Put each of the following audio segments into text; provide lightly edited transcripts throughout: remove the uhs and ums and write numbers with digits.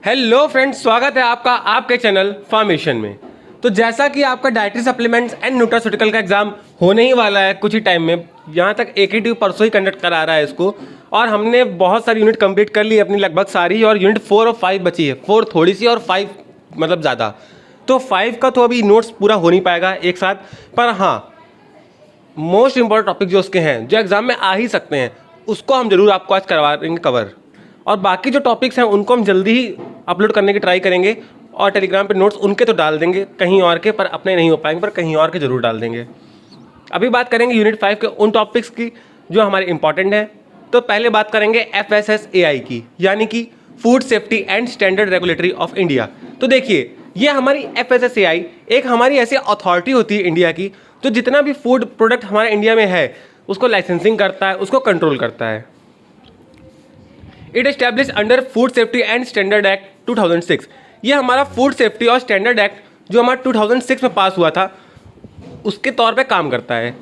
Hello friends, स्वागत है आपका आपके चैनल फार्मेशन में। तो जैसा कि आपका डाइटरी सप्लीमेंट्स एंड न्यूट्रास्यूटिकल का एग्जाम होने ही वाला है कुछ ही टाइम में, यहाँ तक AKT परसों ही कंडक्ट करा रहा है इसको, और हमने बहुत सारी यूनिट कंप्लीट कर ली अपनी लगभग सारी, और यूनिट 4 और 5 बची है। 4 थोड़ी सी और 5 मतलब ज़्यादा। तो 5 का तो अभी नोट्स पूरा हो नहीं पाएगा एक साथ, पर हाँ मोस्ट इंपॉर्टेंट टॉपिक जो उसके हैं जो एग्जाम में आ ही सकते हैं उसको हम जरूर आपको आज करवा देंगे कवर, और बाकी जो टॉपिक्स हैं उनको हम जल्दी ही अपलोड करने की ट्राई करेंगे, और टेलीग्राम पे नोट्स उनके तो डाल देंगे कहीं और के, पर अपने नहीं हो पाएंगे, पर कहीं और के जरूर डाल देंगे। अभी बात करेंगे यूनिट 5 के उन टॉपिक्स की जो हमारे इंपॉर्टेंट हैं। तो पहले बात करेंगे FSSAI की, यानी कि food safety and standard regulatory of India. तो देखिए, ये हमारी FSSAI एक हमारी ऐसी अथॉरिटी होती है इंडिया की जो जितना भी फूड प्रोडक्ट हमारे इंडिया में है उसको लाइसेंसिंग करता है, उसको कंट्रोल करता है। It establish under food safety and standard act 2006। ये हमारा फूड सेफ्टी और स्टैंडर्ड एक्ट जो हमारा 2006 में पास हुआ था उसके तौर पे काम करता है।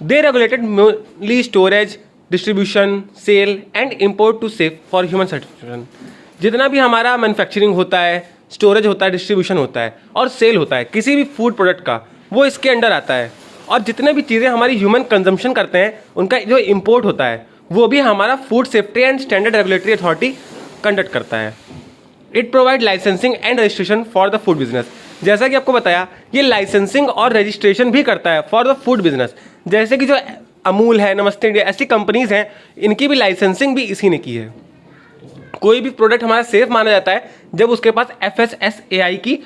They regulated mainly storage, distribution, sale and import to safe for human certification. जितना भी हमारा मैन्युफैक्चरिंग होता है, स्टोरेज होता है, डिस्ट्रीब्यूशन होता है और सेल होता है किसी भी फूड प्रोडक्ट का, वो इसके अंडर आता है। और जितने भी चीज़ें हमारी ह्यूमन कंजम्पशन करते हैं उनका जो इम्पोर्ट होता है वो भी हमारा food safety and standard regulatory authority conduct करता है। It provide licensing and registration for the food business. जैसा कि आपको बताया, ये लाइसेंसिंग और रजिस्ट्रेशन भी करता है फॉर द फूड बिजनेस। जैसे कि जो अमूल है, नमस्ते इंडिया, ऐसी कंपनीज हैं, इनकी भी लाइसेंसिंग भी इसी ने की है। कोई भी प्रोडक्ट हमारा सेफ माना जाता है जब उसके पास FSSAI की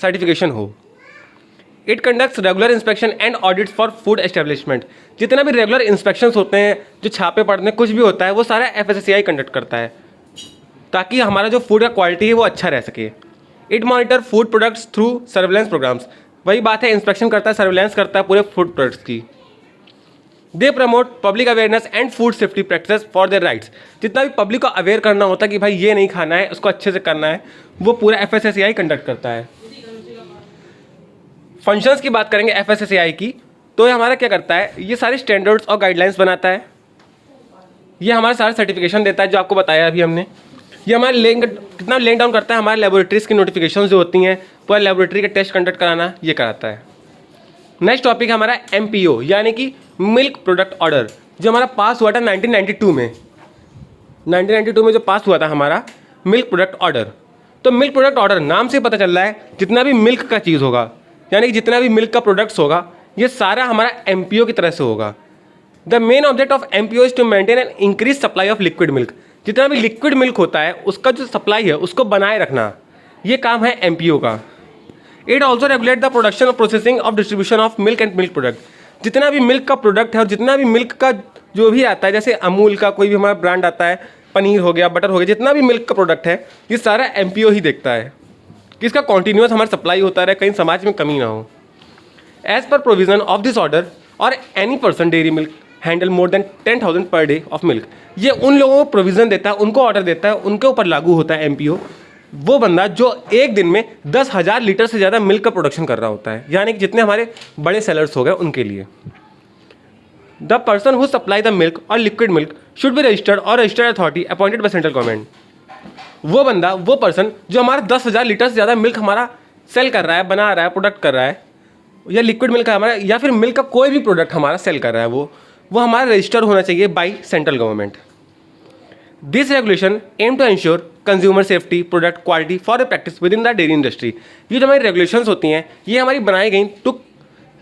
सर्टिफिकेशन हो। It conducts regular inspection and audits for food establishment. जितना भी रेगुलर इंस्पेक्शंस होते हैं, जो छापे पड़ते हैं, कुछ भी होता है, वो सारा FSSAI कंडक्ट करता है ताकि हमारा जो फूड का क्वालिटी है वो अच्छा रह सके। It monitor food products through surveillance programmes. वही बात है, इंस्पेक्शन करता है, सर्विलेंस करता है पूरे फूड प्रोडक्ट्स की। They promote public awareness and food safety practices for their rights. जितना भी पब्लिक को अवेयर करना होता है कि भाई ये नहीं खाना है, उसको अच्छे से करना है, वो पूरा FSSAI कंडक्ट करता है। फंक्शंस की बात करेंगे FSSAI की, तो ये हमारा क्या करता है, ये सारे स्टैंडर्ड्स और गाइडलाइंस बनाता है, ये हमारा सारा सर्टिफिकेशन देता है जो आपको बताया अभी हमने। ये हमारे कितना लेन डाउन करता है, हमारे लेबोरेटरीज की नोटिफिकेशन जो होती हैं, पूरा लेबोरेटरी का टेस्ट कंडक्ट कराना, ये कराता है। नेक्स्ट टॉपिक है हमारा MPO, यानी कि मिल्क प्रोडक्ट ऑर्डर, जो हमारा पास हुआ था 1992 में। 1992 में जो पास हुआ था हमारा मिल्क प्रोडक्ट ऑर्डर। तो मिल्क प्रोडक्ट ऑर्डर नाम से पता चल रहा है जितना भी मिल्क का चीज़ होगा, यानी कि जितना भी मिल्क का प्रोडक्ट्स होगा, ये सारा हमारा MPO की तरह से होगा। The main object of MPO is to maintain an increase supply of liquid milk. जितना भी लिक्विड मिल्क होता है उसका जो सप्लाई है उसको बनाए रखना, ये काम है MPO का। It also regulate the production और processing of distribution of milk and milk product. जितना भी मिल्क का प्रोडक्ट है और जितना भी मिल्क का जो भी आता है, जैसे अमूल का कोई भी हमारा ब्रांड आता है, पनीर हो गया, बटर हो गया, जितना भी मिल्क का प्रोडक्ट है ये सारा MPO ही देखता है कि इसका कॉन्टीन्यूस हमारा सप्लाई होता रहे, कहीं समाज में कमी ना हो। As per provision of this order और any person dairy milk handle more than 10,000 per day of milk. ये उन लोगों को प्रोविजन देता है, उनको ऑर्डर देता है, उनके ऊपर लागू होता है MPO। वो बंदा जो एक दिन में 10,000 लीटर से ज़्यादा मिल्क का प्रोडक्शन कर रहा होता है, यानी कि जितने हमारे बड़े सेलर्स हो गए उनके लिए। The person who supply the milk और liquid milk should be registered और registered authority appointed by central government. वो बंदा, वो पर्सन जो हमारा 10,000 लीटर से ज़्यादा मिल्क हमारा सेल कर रहा है, बना रहा है, प्रोडक्ट कर रहा है, या लिक्विड मिल्क का हमारा, या फिर मिल्क का कोई भी प्रोडक्ट हमारा सेल कर रहा है, वो हमारा रजिस्टर होना चाहिए by central government. This regulation aim to ensure consumer safety, product quality for a practice within the dairy industry. ये जो हमारी रेगुलेशंस होती हैं ये हमारी बनाई गई टू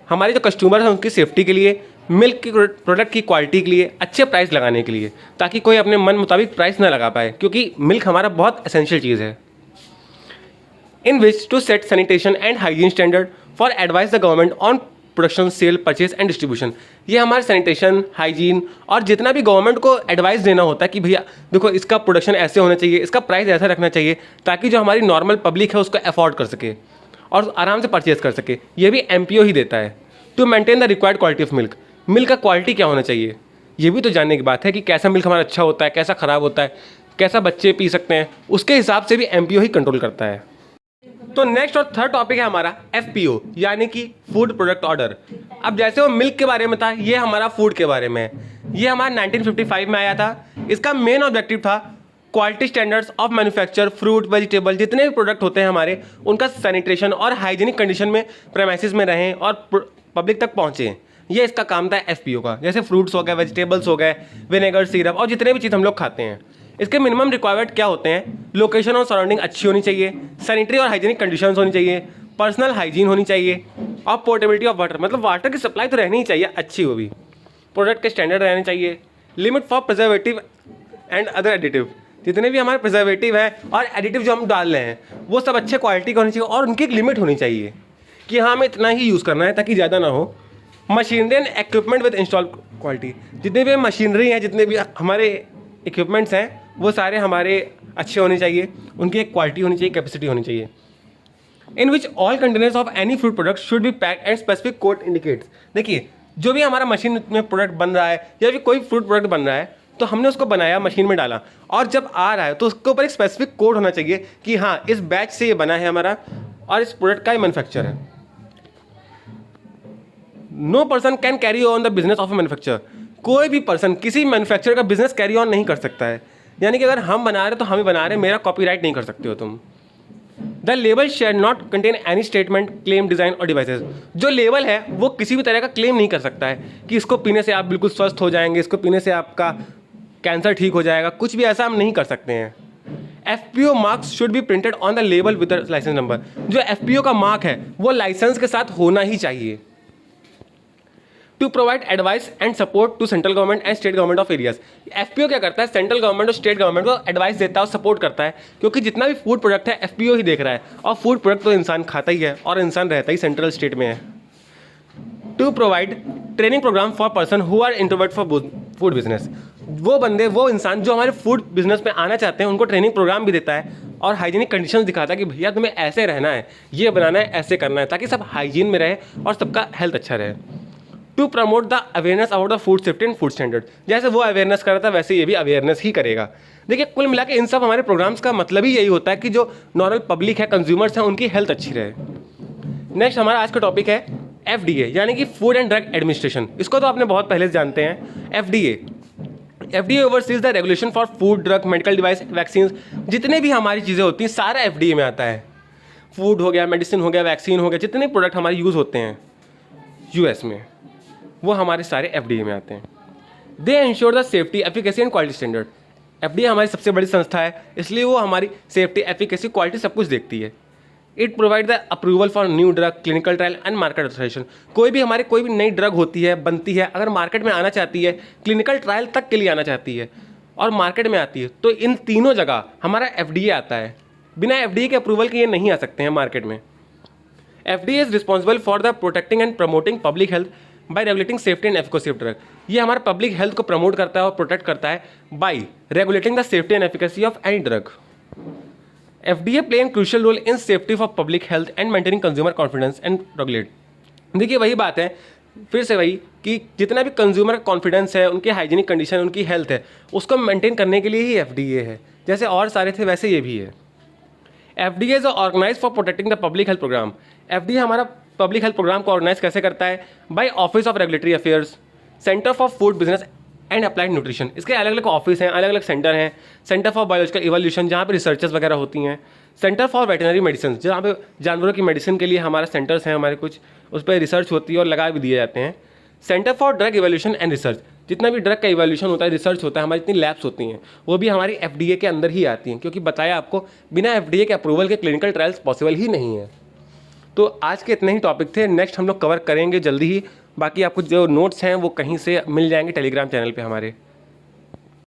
हमारे जो कस्टमर हैं उनकी सेफ्टी के लिए, मिल्क की प्रोडक्ट की क्वालिटी के लिए, अच्छे प्राइस लगाने के लिए, ताकि कोई अपने मन मुताबिक प्राइस ना लगा पाए, क्योंकि मिल्क हमारा बहुत एसेंशियल चीज़ है। In which to set sanitation and hygiene standard for advice the government on production, sale, purchase and distribution. ये हमारे सैनिटेशन, हाइजीन और जितना भी गवर्नमेंट को एडवाइस देना होता है कि भैया देखो इसका प्रोडक्शन ऐसे होना चाहिए, इसका प्राइस ऐसा रखना चाहिए, ताकि जो हमारी नॉर्मल पब्लिक है उसको अफोर्ड कर सके और आराम से परचेज कर सके, ये भी MPO ही देता है। To maintain the required quality of milk. Milk का क्वालिटी क्या होना चाहिए, ये भी तो जानने की बात है कि कैसा मिल्क हमारा अच्छा होता है, कैसा ख़राब होता है, कैसा बच्चे पी सकते हैं, उसके हिसाब से भी MPO ही कंट्रोल करता है। तो नेक्स्ट और थर्ड टॉपिक है हमारा FPO, यानी कि फूड प्रोडक्ट ऑर्डर। अब जैसे वो मिल्क के बारे में था, ये हमारा फूड के बारे में है। ये हमारा 1955 में आया था। इसका मेन ऑब्जेक्टिव था quality standards of manufacture fruit vegetable जितने भी प्रोडक्ट होते हैं हमारे, उनका सैनिटेशन और हाइजीनिक कंडीशन में प्रेमाइसिस में रहें और पब्लिक तक पहुँचें। ये इसका काम था एफपीओ का। जैसे फ्रूट्स हो गए, वेजिटेबल्स हो गए, विनेगर, सिरप और जितने भी चीज़ हम लोग खाते हैं। इसके मिनिमम रिक्वायरमेंट क्या होते हैं? लोकेशन और सराउंडिंग अच्छी होनी चाहिए, सैनिटरी और हाइजीनिक कंडीशंस होनी चाहिए, पर्सनल हाइजीन होनी चाहिए और पोर्टेबिलिटी ऑफ वाटर, मतलब वाटर की सप्लाई तो रहनी ही चाहिए, अच्छी हो भी। प्रोडक्ट के स्टैंडर्ड रहने चाहिए। Limit for preservative and other additive, जितने भी हमारे प्रिजर्वेटिव है और एडिटिव जो हम डाल रहे हैं वो सब अच्छे क्वालिटी का होनी चाहिए और उनकी एक लिमिट होनी चाहिए कि हाँ हमें इतना ही यूज़ करना है ताकि ज़्यादा ना हो। Machinery and equipment with install quality, जितने भी मशीनरी हैं, जितने भी हमारे इक्विपमेंट्स हैं वो सारे हमारे अच्छे होने चाहिए, उनकी एक क्वालिटी होनी चाहिए, कैपेसिटी होनी चाहिए। In which all containers of any food product should be packed and specific code indicates. देखिए जो भी हमारा मशीन में प्रोडक्ट बन रहा है या फिर कोई फूड प्रोडक्ट बन रहा है तो हमने उसको बनाया, मशीन में डाला और जब आ रहा है तो उसके ऊपर एक स्पेसिफिक कोड होना चाहिए कि हाँ इस बैच से ये बना है हमारा और इस प्रोडक्ट का ही मैन्युफैक्चर है। No person can carry on the business of a manufacture, कोई भी पर्सन किसी मैन्युफैक्चर का बिजनेस कैरी ऑन नहीं कर सकता है। यानी कि अगर हम बना रहे तो हम ही बना रहे, मेरा कॉपीराइट नहीं कर सकते हो तुम। The label shall not contain any statement, claim, design और डिवाइसेस। जो लेबल है वो किसी भी तरह का क्लेम नहीं कर सकता है कि इसको पीने से आप बिल्कुल स्वस्थ हो जाएंगे, इसको पीने से आपका कैंसर ठीक हो जाएगा, कुछ भी ऐसा हम नहीं कर सकते हैं। FPO marks should be printed on the label with licence number. जो FPO का मार्क है वो लाइसेंस के साथ होना ही चाहिए। To provide advice and support to central government and state government of areas. FPO क्या करता है? सेंट्रल गवर्नमेंट और स्टेट गवर्नमेंट को एडवाइस देता है और सपोर्ट करता है, क्योंकि जितना भी फूड प्रोडक्ट है FPO ही देख रहा है और फूड प्रोडक्ट तो इंसान खाता ही है और इंसान रहता ही सेंट्रल स्टेट में है। To provide training programme for person who are introvert for food business. वो बंदे, वो इंसान जो हमारे फूड बिजनेस में आना चाहते हैं उनको ट्रेनिंग प्रोग्राम भी देता है और हाइजीनिक कंडीशंस दिखाता है कि भैया तुम्हें ऐसे रहना है, ये बनाना है, ऐसे करना है, ताकि सब हाइजीन में रहे और सबका हेल्थ अच्छा रहे। To promote the awareness about the food safety and food standard. जैसे वो अवेयरनेस कर रहा था वैसे ये भी अवेयरनेस ही करेगा। देखिए कुल मिला के इन सब हमारे प्रोग्राम्स का मतलब ही यही होता है कि जो नॉर्मल पब्लिक है, कंज्यूमर्स हैं, उनकी हेल्थ अच्छी रहे। नेक्स्ट हमारा आज का टॉपिक है FDA, यानी कि फूड एंड ड्रग एडमिनिस्ट्रेशन। इसको तो आपने बहुत पहले से जानते हैं। FDA overseas the regulation for food, drug, medical device, vaccine. जितने भी हमारी चीज़ें होती हैं सारा FDA में आता है। फूड हो गया, मेडिसिन हो गया, वैक्सीन हो गया, जितने प्रोडक्ट हमारे यूज़ होते हैं US में वो हमारे सारे FDA में आते हैं। दे ensure the safety, efficacy and quality standard. FDA हमारी सबसे बड़ी संस्था है, इसलिए वो हमारी सेफ्टी, एफिकेसी, क्वालिटी सब कुछ देखती है। It provide the approval for new drug, clinical trial and market authorisation. कोई भी नई ड्रग होती है, बनती है, अगर मार्केट में आना चाहती है, क्लिनिकल ट्रायल तक के लिए आना चाहती है और मार्केट में आती है, तो इन तीनों जगह हमारा FDA आता है। बिना FDA के अप्रूवल के ये नहीं आ सकते हैं मार्केट में। FDA is responsible for the protecting and promoting public health bye regulating safety and efficacy of drug. ये हमारा पब्लिक हेल्थ को प्रमोट करता है और प्रोटेक्ट करता है by regulating the safety and efficacy of any drug. FDA play an crucial role in safety for public health and maintaining consumer confidence and regulate. देखिए वही बात है, फिर से वही कि जितना भी कंज्यूमर कॉन्फिडेंस है, उनकी हाइजीनिक कंडीशन, उनकी हेल्थ है, उसको मेंटेन करने के लिए ही FDA है। जैसे और सारे थे वैसे ये भी है। FDA is organise for protecting the public health programme. FDA हमारा पब्लिक हेल्थ प्रोग्राम को ऑर्गेनाइज कैसे करता है? By office of regulatory affairs, centre for food business and applied nutrition. इसके अलग अलग ऑफिस हैं, अलग अलग सेंटर हैं। सेंटर फॉर बायोलॉजिकल इवोल्यूशन, जहाँ पे रिसर्चेस वगैरह होती हैं। सेंटर फॉर वेटनरी मेडिसिन, जहाँ पे जानवरों की मेडिसिन के लिए हमारा सेंटर्स हैं, हमारे कुछ उस पर रिसर्च होती है और लगा भी दिए जाते हैं। Centre for drug evolution and research, जितना भी ड्रग का इवोल्यूशन होता है, रिसर्च होता है, हमारी जितनी लैब्स होती हैं वो भी हमारी FDA के अंदर ही आती हैं, क्योंकि बताया आपको बिना FDA के अप्रूवल के क्लिनिकल ट्रायल्स पॉसिबल ही नहीं है। तो आज के इतने ही टॉपिक थे, नेक्स्ट हम लोग कवर करेंगे जल्दी ही। बाकी आपको जो नोट्स हैं वो कहीं से मिल जाएंगे टेलीग्राम चैनल पे हमारे।